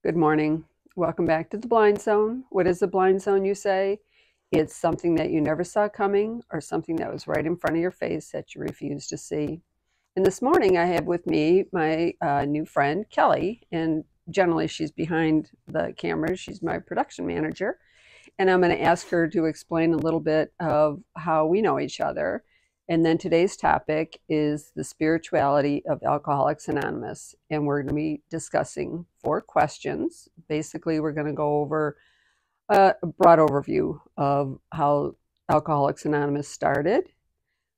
Good morning. Welcome back to the Blind Zone. What is the blind zone, you say? It's something that you never saw coming or something that was right in front of your face that you refused to see. And this morning I have with me my new friend, Kelly, and generally she's behind the camera. She's my production manager. And I'm going to ask her to explain a little bit of how we know each other. And then today's topic is the spirituality of Alcoholics Anonymous. And we're going to be discussing 4 questions. Basically, we're going to go over a broad overview of how Alcoholics Anonymous started,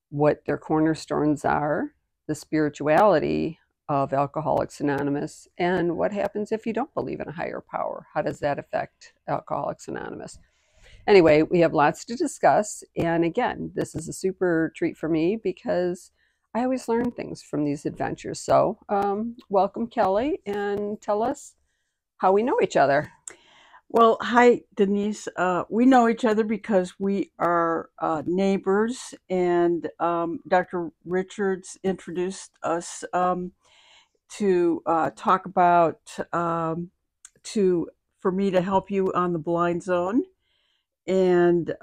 what their cornerstones are, the spirituality of Alcoholics Anonymous, and what happens if you don't believe in a higher power. How does that affect Alcoholics Anonymous? Anyway, we have lots to discuss. And again, this is a super treat for me because I always learn things from these adventures. So, welcome, Kelly, and tell us how we know each other. Well, hi, Denise. We know each other because we are neighbors, and Dr. Richards introduced us to talk about to for me to help you on the blind zone. And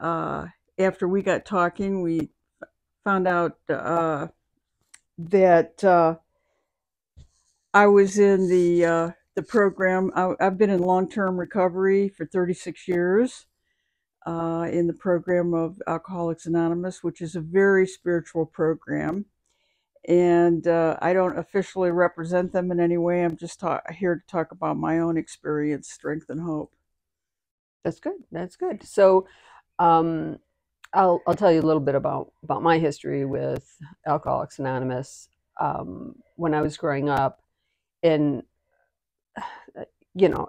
after we got talking, we found out that I was in the program. I've been in long term recovery for 36 years in the program of Alcoholics Anonymous, which is a very spiritual program. And I don't officially represent them in any way. I'm just here to talk about my own experience, strength, and hope. That's good. That's good. So, um, I'll tell you a little bit about my history with Alcoholics Anonymous. When I was growing up, and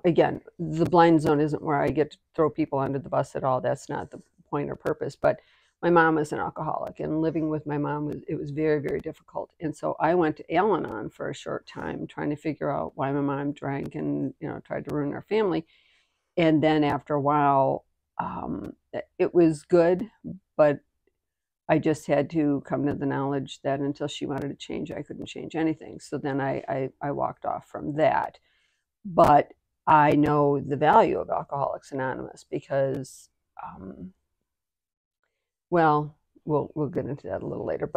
again, the blind zone isn't where I get to throw people under the bus at all. That's not the point or purpose. But my mom was an alcoholic, and living with my mom was very, very difficult. And so I went to Al-Anon for a short time, trying to figure out why my mom drank and tried to ruin our family. And then after a while, it was good, but I just had to come to the knowledge that until she wanted to change, I couldn't change anything. So then I walked off from that. But I know the value of Alcoholics Anonymous because, um, well, we'll get into that a little later.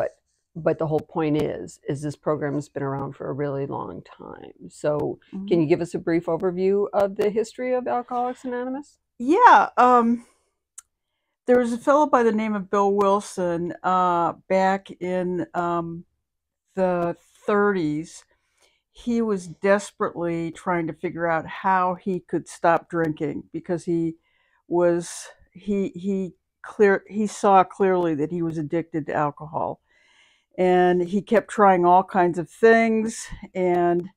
But the whole point is this program has been around for a really long time. So can Mhm. you give us a brief overview of the history of Alcoholics Anonymous? Yeah, there was a fellow by the name of Bill Wilson back in the 30s. He was desperately trying to figure out how he could stop drinking because was he saw clearly that he was addicted to alcohol, and he kept trying all kinds of things. And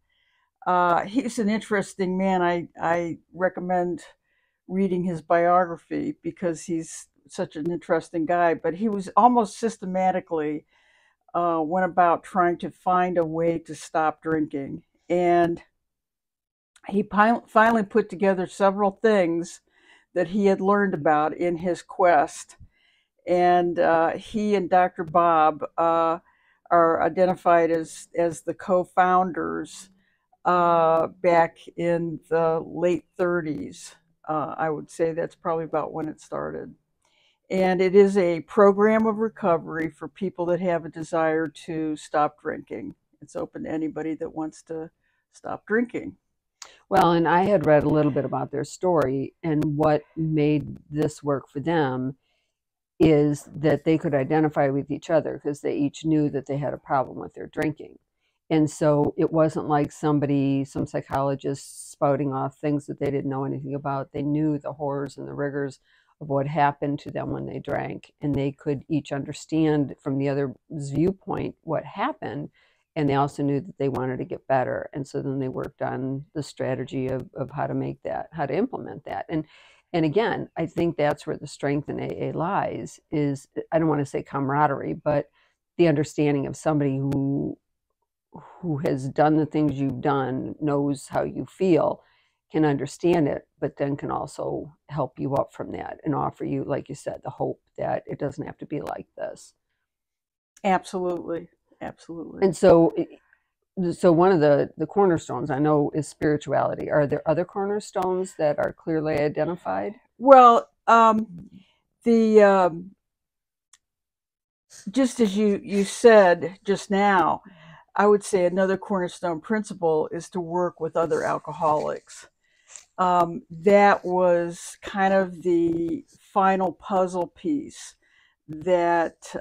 he's an interesting man. I recommend reading his biography because he's such an interesting guy. But he was almost systematically went about trying to find a way to stop drinking. And he finally put together several things that he had learned about in his quest. And he and Dr. Bob are identified as the co-founders back in the late 30s. I would say that's probably about when it started. And it is a program of recovery for people that have a desire to stop drinking. It's open to anybody that wants to stop drinking. Well, and I had read a little bit about their story, and what made this work for them is that they could identify with each other because they each knew that they had a problem with their drinking. And so it wasn't like some psychologist spouting off things that they didn't know anything about. They knew the horrors and the rigors of what happened to them when they drank, and they could each understand from the other's viewpoint what happened. And they also knew that they wanted to get better. And so then they worked on the strategy of how to make that, how to implement that. And again, I think that's where the strength in AA lies is, I don't want to say camaraderie, but the understanding of somebody who has done the things you've done, knows how you feel, can understand it, but then can also help you up from that and offer you, like you said, the hope that it doesn't have to be like this. Absolutely. Absolutely. And so So one of the cornerstones I know is spirituality. Are there other cornerstones that are clearly identified? Well, the just as you said just now, I would say another cornerstone principle is to work with other alcoholics. That was kind of the final puzzle piece that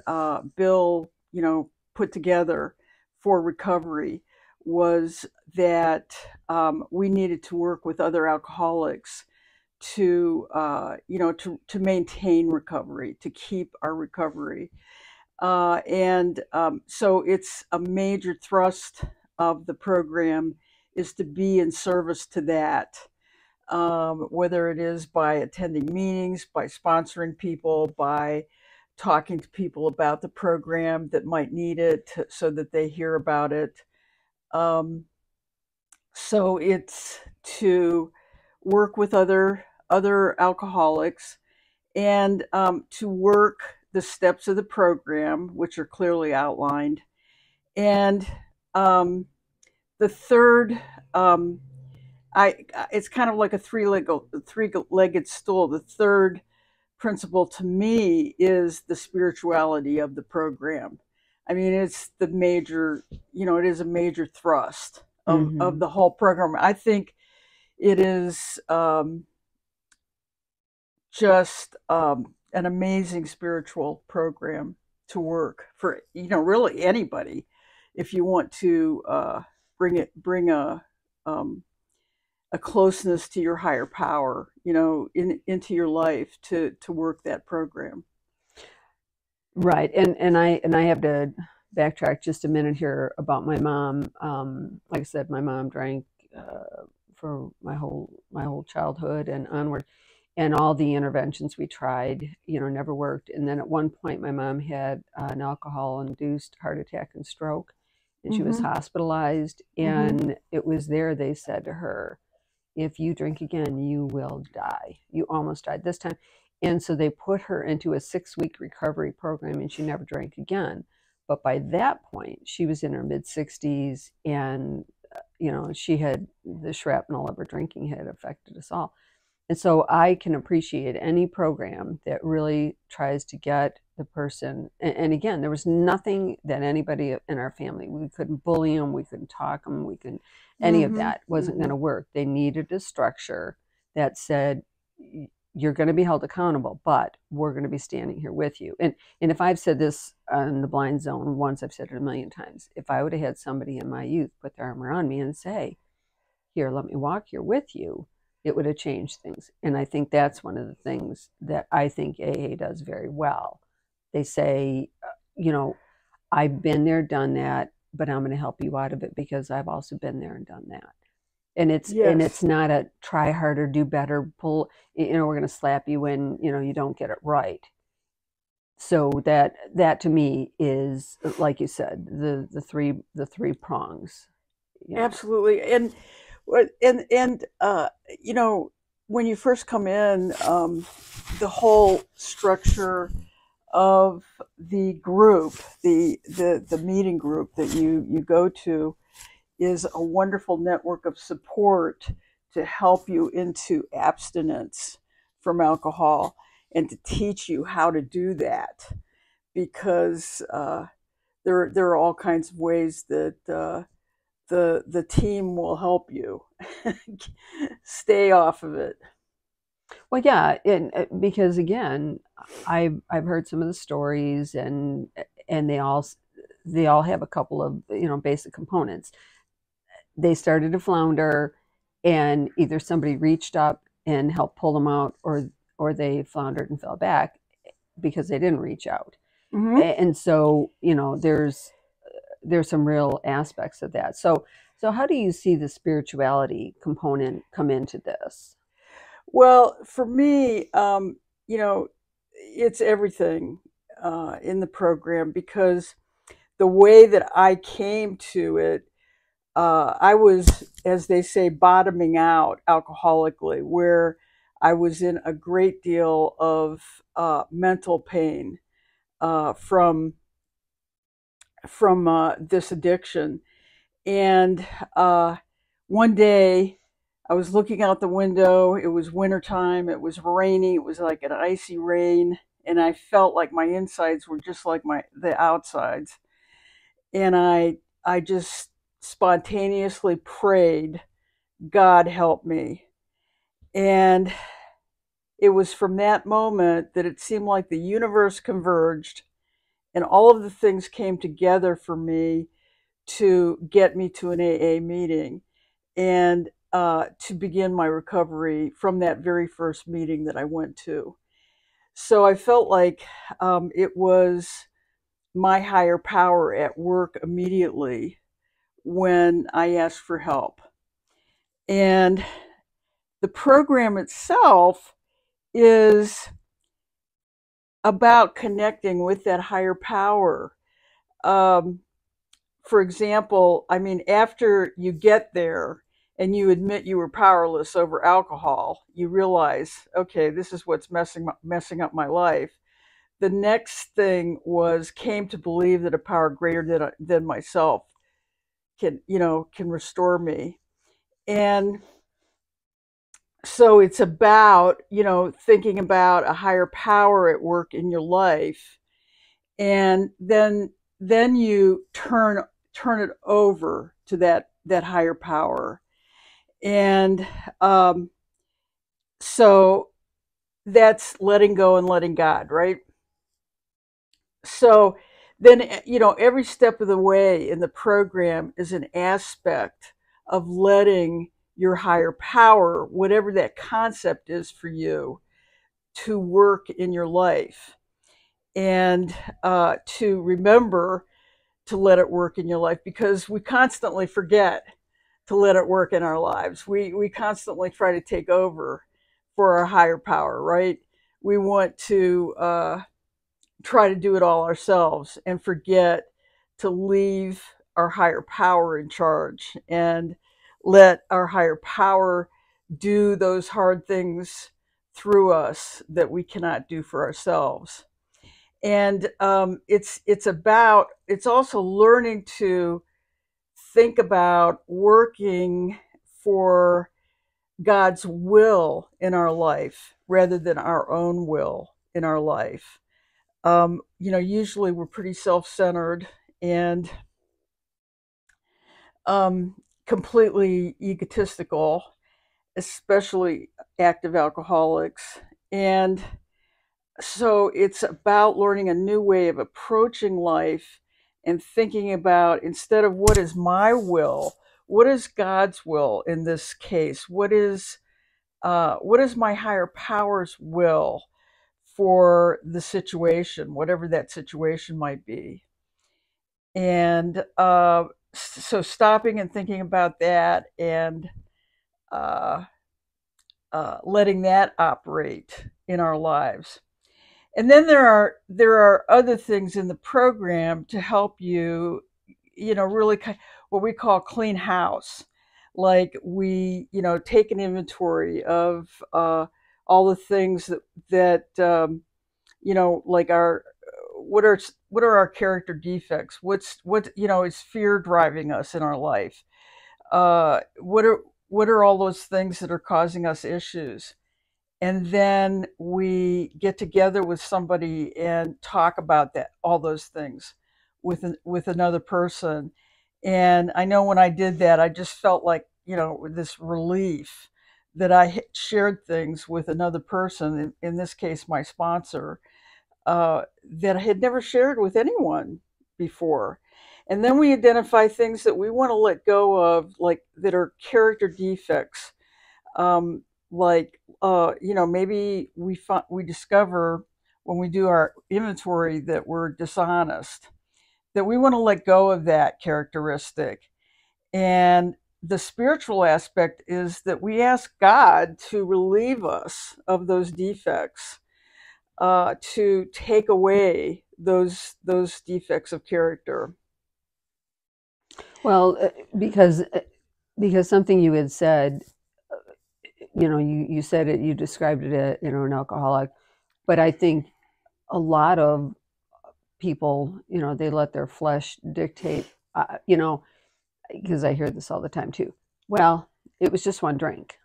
Bill, put together for recovery, was that we needed to work with other alcoholics to, to maintain recovery, to keep our recovery. And so it's a major thrust of the program is to be in service to that, whether it is by attending meetings, by sponsoring people, by talking to people about the program that might need it so that they hear about it. Um, so it's to work with other alcoholics and to work the steps of the program, which are clearly outlined. And the third, it's kind of like a three-legged stool. The third principle to me is the spirituality of the program. I mean, it's the major, it is a major thrust of the whole program. I think it is just an amazing spiritual program to work for, really anybody. If you want to bring a closeness to your higher power, into your life to work that program. Right, and I have to backtrack just a minute here about my mom. Like I said, my mom drank for my whole childhood and onward, and all the interventions we tried, never worked. And then at one point, my mom had an alcohol-induced heart attack and stroke, and she was hospitalized. And it was there they said to her, "If you drink again, you will die. You almost died this time." And so they put her into a 6-week recovery program, and she never drank again. But by that point, she was in her mid-60s, and she had the shrapnel of her drinking had affected us all. And so I can appreciate any program that really tries to get the person. And again, there was nothing that anybody in our family, we couldn't bully them, we couldn't talk them, we couldn't, any of that wasn't going to work. They needed a structure that said, you're going to be held accountable, but we're going to be standing here with you. And if I've said this on the Blind Zone once, I've said it a million times. If I would have had somebody in my youth put their arm around me and say, "Here, let me walk here with you," it would have changed things. And I think that's one of the things that I think AA does very well. They say, I've been there, done that, but I'm going to help you out of it because I've also been there and done that. And it's not a try harder, do better, pull, we're going to slap you when, you don't get it right. So that to me is, like you said, the three prongs. Absolutely. And when you first come in, the whole structure of the group, the meeting group that you go to, is a wonderful network of support to help you into abstinence from alcohol and to teach you how to do that, because there are all kinds of ways that the team will help you stay off of it. Well, yeah, and because again, I've heard some of the stories, and they all have a couple of basic components. They started to flounder, and either somebody reached up and helped pull them out, or they floundered and fell back because they didn't reach out. And so there's some real aspects of that. So how do you see the spirituality component come into this? Well, for me, it's everything in the program, because the way that I came to it, I was, as they say, bottoming out alcoholically, where I was in a great deal of mental pain from this addiction. And one day I was looking out the window. It was wintertime. It was rainy. It was like an icy rain. And I felt like my insides were just like the outsides. And I just spontaneously prayed, God help me. And it was from that moment that it seemed like the universe converged and all of the things came together for me to get me to an AA meeting and to begin my recovery from that very first meeting that I went to. So I felt like it was my higher power at work immediately when I asked for help. And the program itself is about connecting with that higher power. Um, for example, I mean, after you get there and you admit you were powerless over alcohol, you realize, okay, this is what's messing up my life. The next thing came to believe that a power greater than myself can restore me. And so it's about, thinking about a higher power at work in your life, and then you turn it over to that higher power. And so that's letting go and letting God, right? So then, every step of the way in the program is an aspect of letting your higher power, whatever that concept is for you, to work in your life, and to remember to let it work in your life, because we constantly forget to let it work in our lives. We constantly try to take over for our higher power, right? We want to try to do it all ourselves and forget to leave our higher power in charge and let our higher power do those hard things through us that we cannot do for ourselves. And it's also learning to think about working for God's will in our life rather than our own will in our life. Usually we're pretty self-centered and completely egotistical, especially active alcoholics. And so it's about learning a new way of approaching life and thinking about, instead of what is my will, what is God's will in this case? What is my higher power's will for the situation, whatever that situation might be? And so stopping and thinking about that, and uh, letting that operate in our lives. And then there are other things in the program to help you, really what we call clean house. Like we, take an inventory of all the things like what are our character defects? What is fear driving us in our life? What are all those things that are causing us issues? And then we get together with somebody and talk about all those things with another person. And I know when I did that, I just felt like, this relief that I shared things with another person, in this case my sponsor, that I had never shared with anyone before. And then we identify things that we want to let go of, like that are character defects. Maybe we discover when we do our inventory that we're dishonest, that we want to let go of that characteristic. And the spiritual aspect is that we ask God to relieve us of those defects, to take away those defects of character. Well, because something you had said, you said it, you described it, an alcoholic, but I think a lot of people, they let their flesh dictate, because I hear this all the time too. Well, it was just one drink.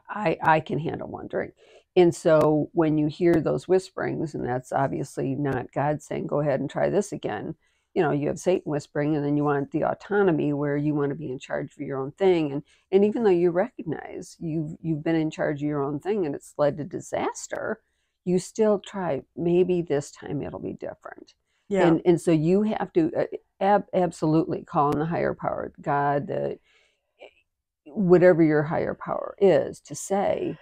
I can handle one drink. And so when you hear those whisperings, and that's obviously not God saying, go ahead and try this again, you have Satan whispering, and then you want the autonomy where you want to be in charge of your own thing. And even though you recognize you've been in charge of your own thing and it's led to disaster, you still try, maybe this time it'll be different. Yeah. And so you have to absolutely call on the higher power, God, whatever your higher power is, to say,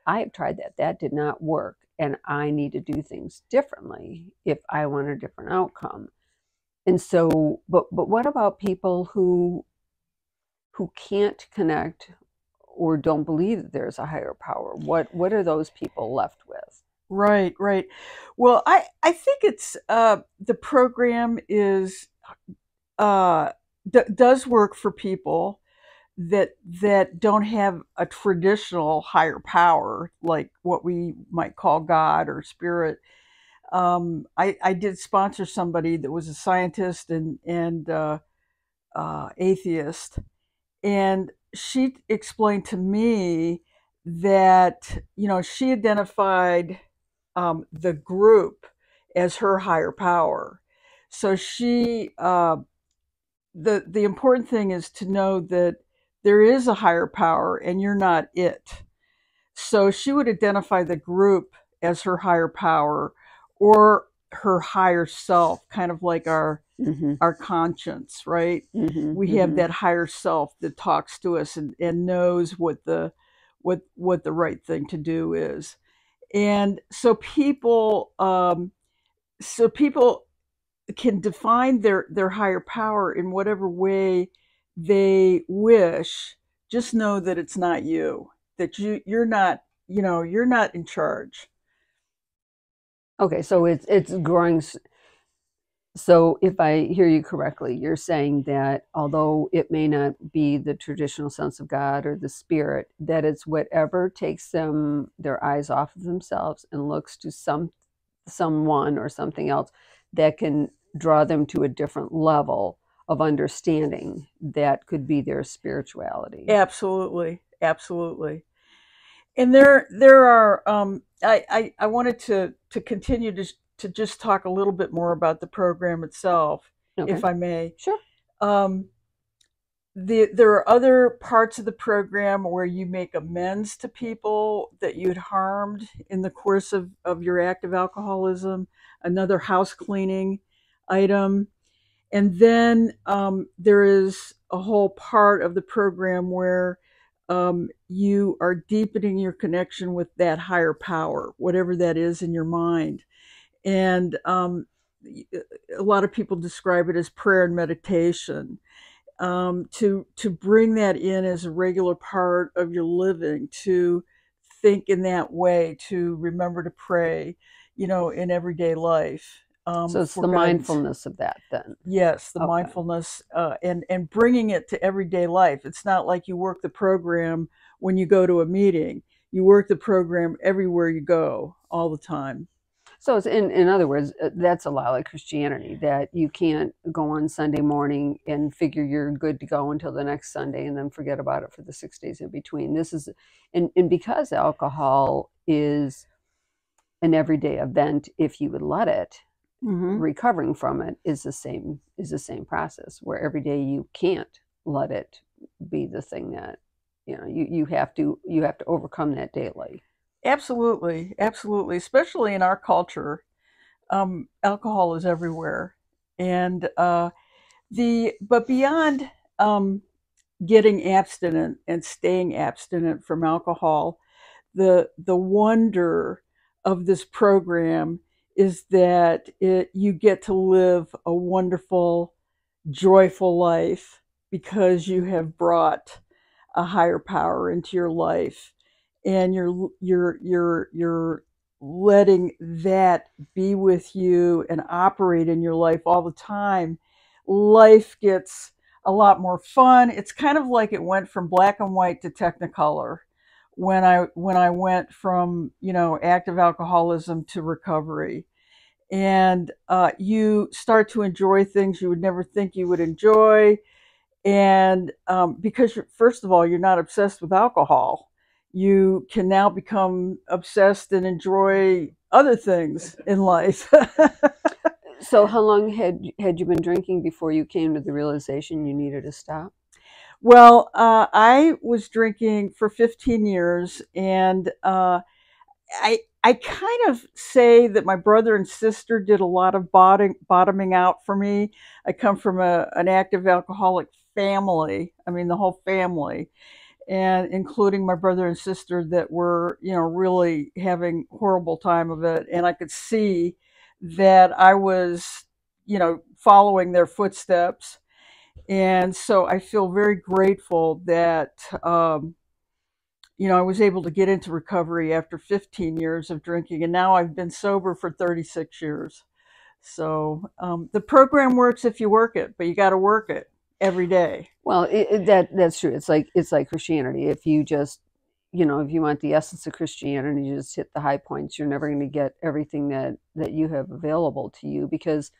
I have tried that. That did not work. And I need to do things differently if I want a different outcome. And so, but what about people who can't connect or don't believe that there's a higher power? What are those people left with? Right, right. Well, I think it's the program is does work for people that don't have a traditional higher power like what we might call God or spirit. I did sponsor somebody that was a scientist and atheist, and she explained to me that she identified the group as her higher power. So the important thing is to know that there is a higher power and you're not it. So she would identify the group as her higher power or her higher self, kind of like Mm-hmm. our conscience, right? Mm-hmm. We have Mm-hmm. that higher self that talks to us and knows what the right thing to do is. And so people can define their higher power in whatever way they wish. Just know that it's not you, that you're not, you're not in charge. Okay, so it's growing. So if I hear you correctly, you're saying that although it may not be the traditional sense of God or the spirit, that it's whatever takes their eyes off of themselves and looks to someone or something else that can draw them to a different level of understanding that could be their spirituality. Absolutely, absolutely. And there are I wanted to continue to just talk a little bit more about the program itself, Okay, if I may. sure. Um, there are other parts of the program where you make amends to people that you had harmed in the course of your active alcoholism, another house cleaning item. And then there is a whole part of the program where you are deepening your connection with that higher power, whatever that is in your mind. And a lot of people describe it as prayer and meditation. To bring that in as a regular part of your living, to think in that way, to remember to pray, in everyday life, So it's for the guidance. mindfulness of that then. Yes, the Okay. mindfulness and bringing it to everyday life. It's not like you work the program when you go to a meeting. You work the program everywhere you go, all the time. So it's in other words, that's a lot like Christianity, that you can't go on Sunday morning and figure you're good to go until the next Sunday and then forget about it for the 6 days in between. This is, and because alcohol is an everyday event, if you would let it, Hmm. recovering from it is the same process where every day you can't let it be the thing that you have to overcome that daily. Absolutely, absolutely. Especially in our culture, alcohol is everywhere, and the but beyond getting abstinent and staying abstinent from alcohol, the wonder of this program is that you get to live a wonderful, joyful life because you have brought a higher power into your life, and you're letting that be with you and operate in your life all the time. Life gets a lot more fun. It's kind of like it went from black and white to technicolor when I went from active alcoholism to recovery. And you start to enjoy things you would never think you would enjoy. And because, first of all, you're not obsessed with alcohol, you can now become obsessed and enjoy other things in life. So how long had you been drinking before you came to the realization you needed to stop? Well, I was drinking for 15 years, and I kind of say that my brother and sister did a lot of bottoming out for me. I come from an active alcoholic family. I mean, the whole family, and including my brother and sister that were, really having horrible time of it. And I could see that I was, following their footsteps. And so I feel very grateful that, I was able to get into recovery after 15 years of drinking, and now I've been sober for 36 years. So the program works if you work it, but you got to work it every day. Well, that's true. It's like Christianity. If you just, if you want the essence of Christianity, you just hit the high points. You're never going to get everything that you have available to you. Because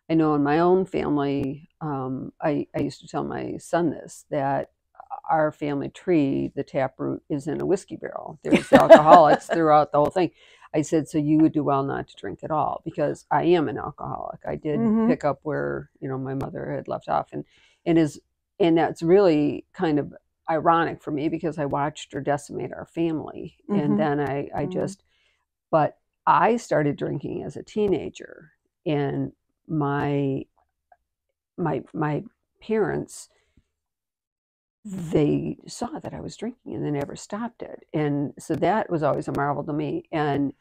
I know in my own family, I used to tell my son this, that our family tree, the taproot, is in a whiskey barrel. There's alcoholics throughout the whole thing. I said, so you would do well not to drink at all, because I am an alcoholic. I did pick up where, my mother had left off, and that's really kind of ironic for me, because I watched her decimate our family. And then I just, but I started drinking as a teenager, and my parents, they saw that I was drinking and they never stopped it. And so that was always a marvel to me. And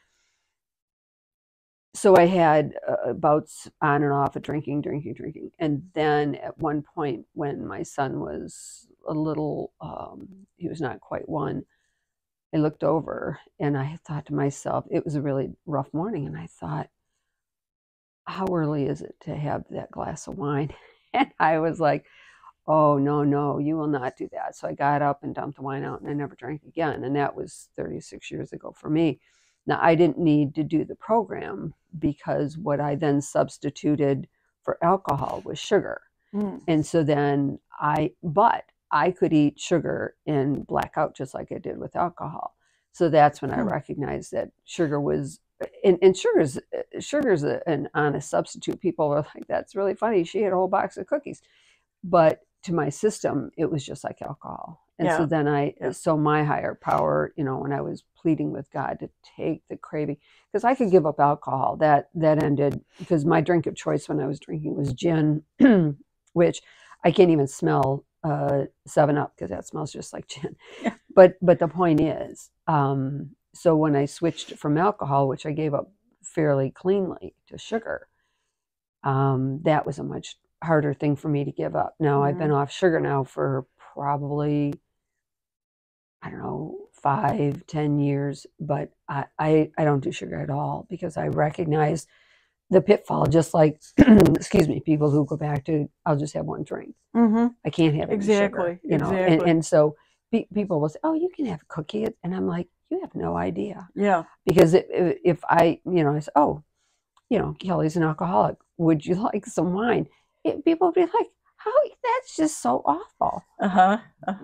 so I had bouts on and off of drinking. And then at one point, when my son was a little, he was not quite one, I looked over and I thought to myself, it was a really rough morning. And I thought, how early is it to have that glass of wine? And I was like, oh, no, you will not do that. So I got up and dumped the wine out, and I never drank again. And that was 36 years ago for me. Now, I didn't need to do the program, because what I then substituted for alcohol was sugar. And so then but I could eat sugar and black out just like I did with alcohol. So that's when I recognized that sugar was, and sugar's an honest substitute. People were like, that's really funny. She had a whole box of cookies. But to my system, it was just like alcohol. And so then so my higher power, when I was pleading with God to take the craving, because I could give up alcohol, that ended, because my drink of choice when I was drinking was gin, which I can't even smell 7-Up, because that smells just like gin. Yeah. But the point is, so when I switched from alcohol, which I gave up fairly cleanly, to sugar, that was a much harder thing for me to give up. Now I've been off sugar now for probably, I don't know, 5-10 years, but I don't do sugar at all, because I recognize the pitfall, just like, excuse me, people who go back to, I'll just have one drink. I can't have any sugar, Exactly. And so people will say, oh, you can have a cookie. And I'm like, you have no idea. Yeah. Because if I say, oh, Kelly's an alcoholic, would you like some wine? People would be like, how, that's just so awful.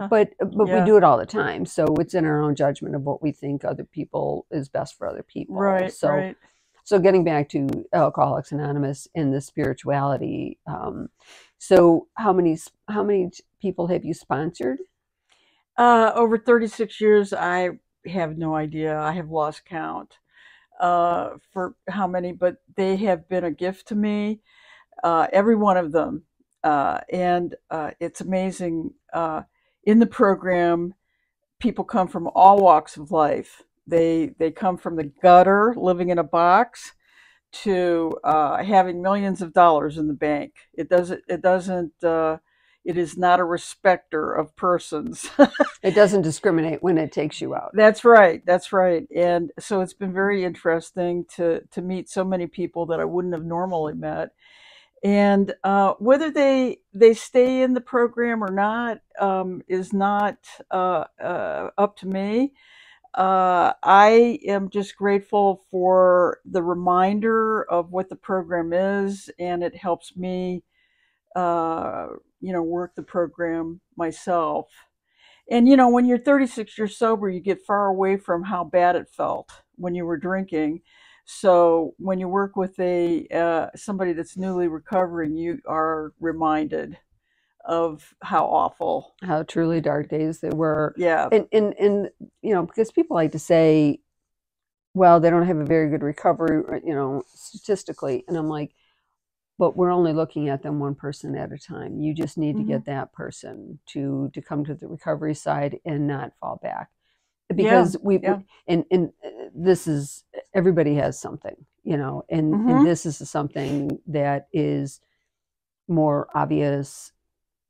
But we do it all the time. So it's in our own judgment of what we think other people is best for other people. Right. So getting back to Alcoholics Anonymous and the spirituality. So how many people have you sponsored? Over 36 years, I have no idea. I have lost count for how many, but they have been a gift to me. Every one of them. And it's amazing. In the program, people come from all walks of life. They come from the gutter, living in a box, to having millions of dollars in the bank. It is not a respecter of persons. It doesn't discriminate when it takes you out. That's right. And so it's been very interesting to meet so many people that I wouldn't have normally met. And whether they stay in the program or not is not up to me. I am just grateful for the reminder of what the program is, and it helps me work the program myself. And when you're 36 years sober, you get far away from how bad it felt when you were drinking. So when you work with a somebody that's newly recovering, you are reminded of how awful. How truly dark days they were. Yeah. And because people like to say, well, they don't have a very good recovery, statistically. And I'm like, but we're only looking at them one person at a time. You just need to Hmm. get that person to come to the recovery side and not fall back. Yeah. Because we Yeah. and this is, everybody has something, and Hmm. this is something that is more obvious,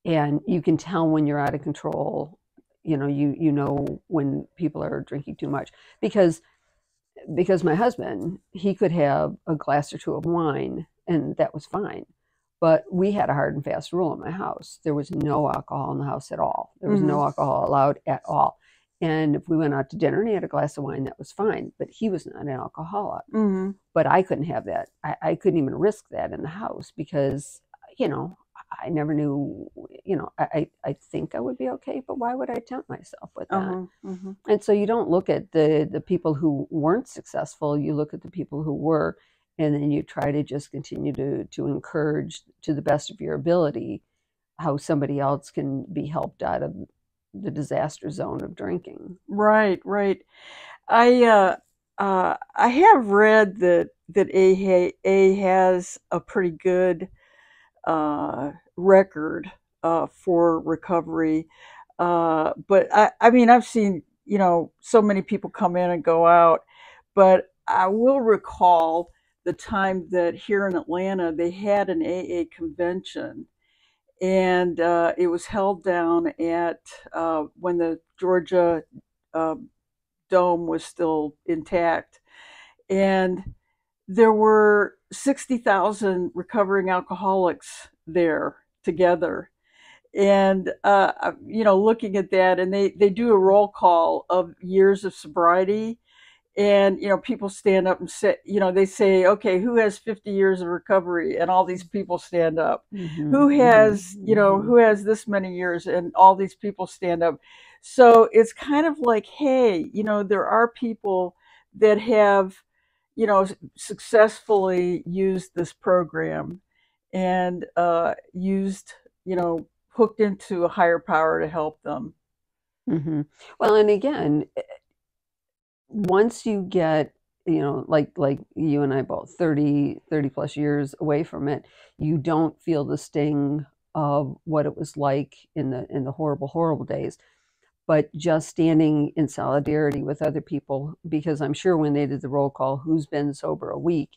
and you can tell when you're out of control. You know when people are drinking too much, because my husband, he could have a glass or two of wine and that was fine. But we had a hard and fast rule in my house. There was no alcohol in the house at all. There was Hmm. no alcohol allowed at all. And if we went out to dinner and he had a glass of wine, that was fine. But he was not an alcoholic. Hmm. But I couldn't have that. I couldn't even risk that in the house because, you know, I never knew, I think I would be okay, but why would I tempt myself with that? Uh-huh. Hmm. And so you don't look at the people who weren't successful, you look at the people who were, and then you try to just continue to encourage to the best of your ability how somebody else can be helped out of the disaster zone of drinking. Right. Right. I have read that A has a pretty good record for recovery. But I mean, I've seen, so many people come in and go out, but I will recall the time that here in Atlanta they had an AA convention, and it was held down at when the Georgia uh, Dome was still intact, and there were 60,000 recovering alcoholics there together. And looking at that, and they do a roll call of years of sobriety, and people stand up and say, they say, okay, who has 50 years of recovery, and all these people stand up. Mm-hmm, Who mm-hmm, has, mm-hmm. who has this many years, and all these people stand up. So it's kind of like, hey, there are people that have, successfully used this program, and used, hooked into a higher power to help them. Mm-hmm. Well, and again, once you get, like you and I both, 30 plus years away from it, you don't feel the sting of what it was like in the horrible, horrible days. But just standing in solidarity with other people, because I'm sure when they did the roll call, who's been sober a week,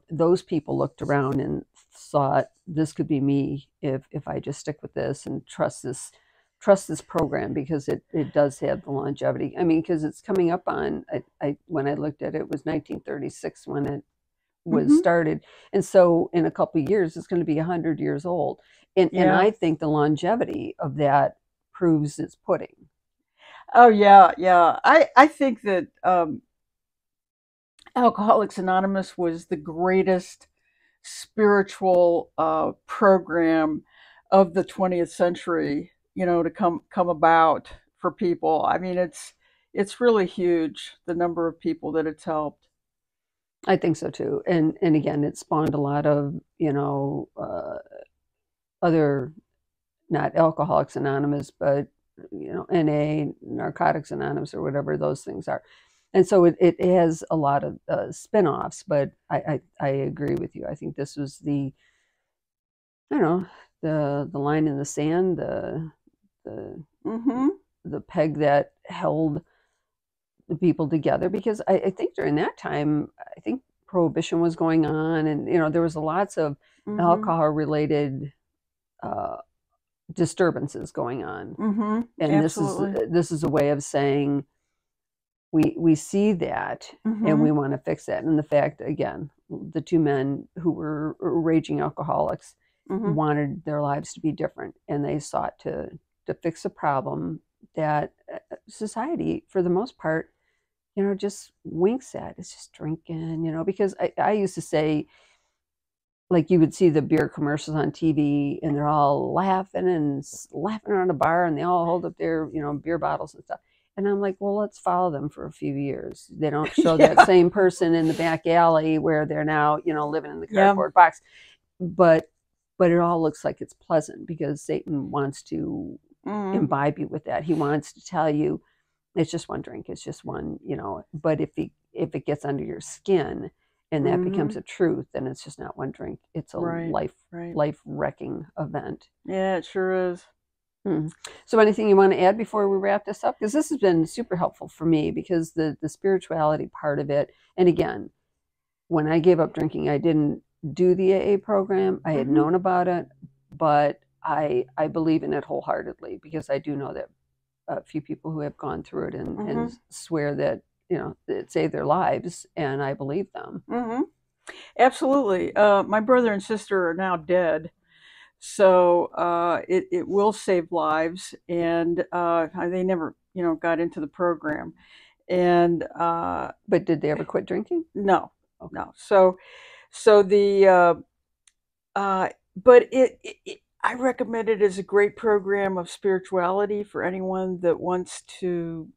those people looked around and thought, this could be me if I just stick with this and trust this program, because it does have the longevity. I mean, because it's coming up on, I when I looked at it, it was 1936 when it was Hmm. started, and so in a couple of years it's going to be 100 years old, and Yeah. I think the longevity of that proves its pudding. Oh yeah, yeah. I think that Alcoholics Anonymous was the greatest spiritual program of the 20th century. To come about for people. I mean, it's really huge, the number of people that it's helped. I think so too, and again, it spawned a lot of other, not Alcoholics Anonymous, but NA, Narcotics Anonymous, or whatever those things are. And so it has a lot of spin-offs, but I agree with you. I think this was I don't know, the line in the sand, the Mm-hmm. the peg that held the people together, because I think during that time, I think prohibition was going on, and there was lots of Mm-hmm. alcohol related uh, disturbances going on, Mm-hmm. and this is Absolutely. this is a way of saying we see that and Mm-hmm. we want to fix that. And the fact, again, the two men who were raging alcoholics Mm-hmm. wanted their lives to be different, and they sought to fix a problem that society, for the most part, just winks at. It's just drinking, because I used to say, like you would see the beer commercials on TV, and they're all laughing around a bar, and they all hold up their, beer bottles and stuff. And I'm like, well, let's follow them for a few years. They don't show that Yeah. same person in the back alley where they're now, living in the Yeah. cardboard box. But it all looks like it's pleasant because Satan wants to imbibe you with that. He wants to tell you it's just one drink, it's just one, but if it gets under your skin and that becomes a truth, then it's just not one drink, it's a life wrecking event. Yeah, it sure is. So anything you want to add before we wrap this up? Because this has been super helpful for me, because the spirituality part of it, and again, when I gave up drinking, I didn't do the AA program. I had known about it, but I believe in it wholeheartedly, because I do know that a few people who have gone through it and swear that, it saved their lives, and I believe them. Absolutely. My brother and sister are now dead, so it will save lives, and they never, got into the program. And but did they ever quit drinking? No, okay. No. So the but I recommend it as a great program of spirituality for anyone that wants to,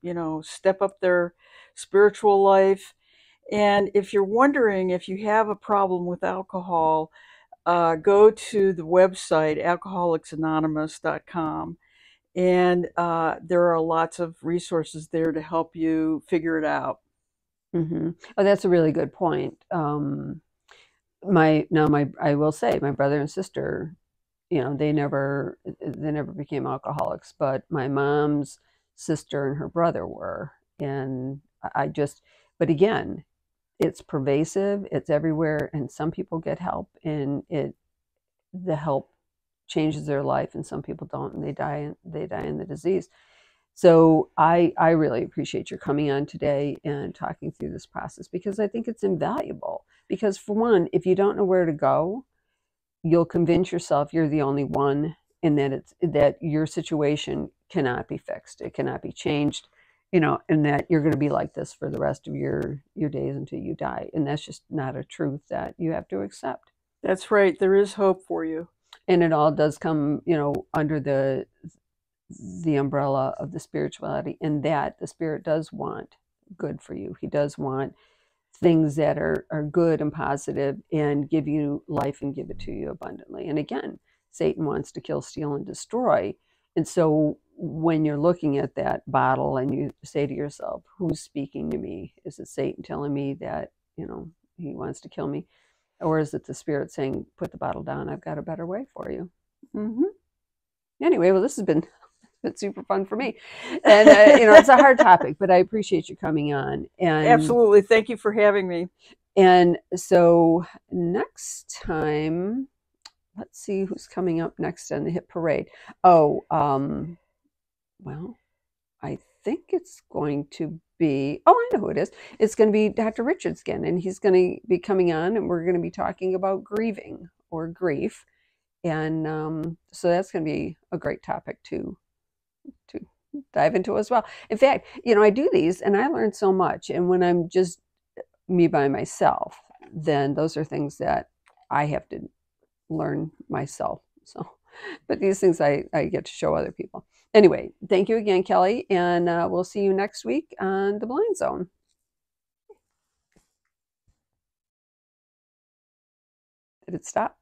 step up their spiritual life. And if you're wondering if you have a problem with alcohol, go to the website alcoholicsanonymous.com, and there are lots of resources there to help you figure it out. Oh, that's a really good point. I will say, my brother and sister, they never became alcoholics, but my mom's sister and her brother were. And but again, it's pervasive, it's everywhere, and some people get help, and the help changes their life, and some people don't, and they die in the disease. So I really appreciate your coming on today and talking through this process, because I think it's invaluable. Because for one, if you don't know where to go, you'll convince yourself you're the only one, and that your situation cannot be fixed. It cannot be changed, and that you're going to be like this for the rest of your days until you die. And that's just not a truth that you have to accept. That's right. There is hope for you. And it all does come, under the umbrella of the spirituality, and that the Spirit does want good for you. He does want things that are good and positive, and give you life and give it to you abundantly. And again, Satan wants to kill, steal, and destroy. And so when you're looking at that bottle and you say to yourself, who's speaking to me? Is it Satan telling me that, he wants to kill me? Or is it the Spirit saying, put the bottle down, I've got a better way for you? Anyway, well, this has been super fun for me, and it's a hard topic, but I appreciate you coming on. And absolutely, thank you for having me. And so next time, let's see who's coming up next on the hit parade. Well, I think it's going to be, I know who it is. It's going to be Dr. Richard Skin, and he's going to be coming on, and we're going to be talking about grieving or grief. And so that's going to be a great topic to dive into as well. In fact, I do these and I learn so much. And when I'm just me by myself, then those are things that I have to learn myself. So, but these things I get to show other people. Anyway, thank you again, Kelly. And we'll see you next week on The Blind Zone. Did it stop?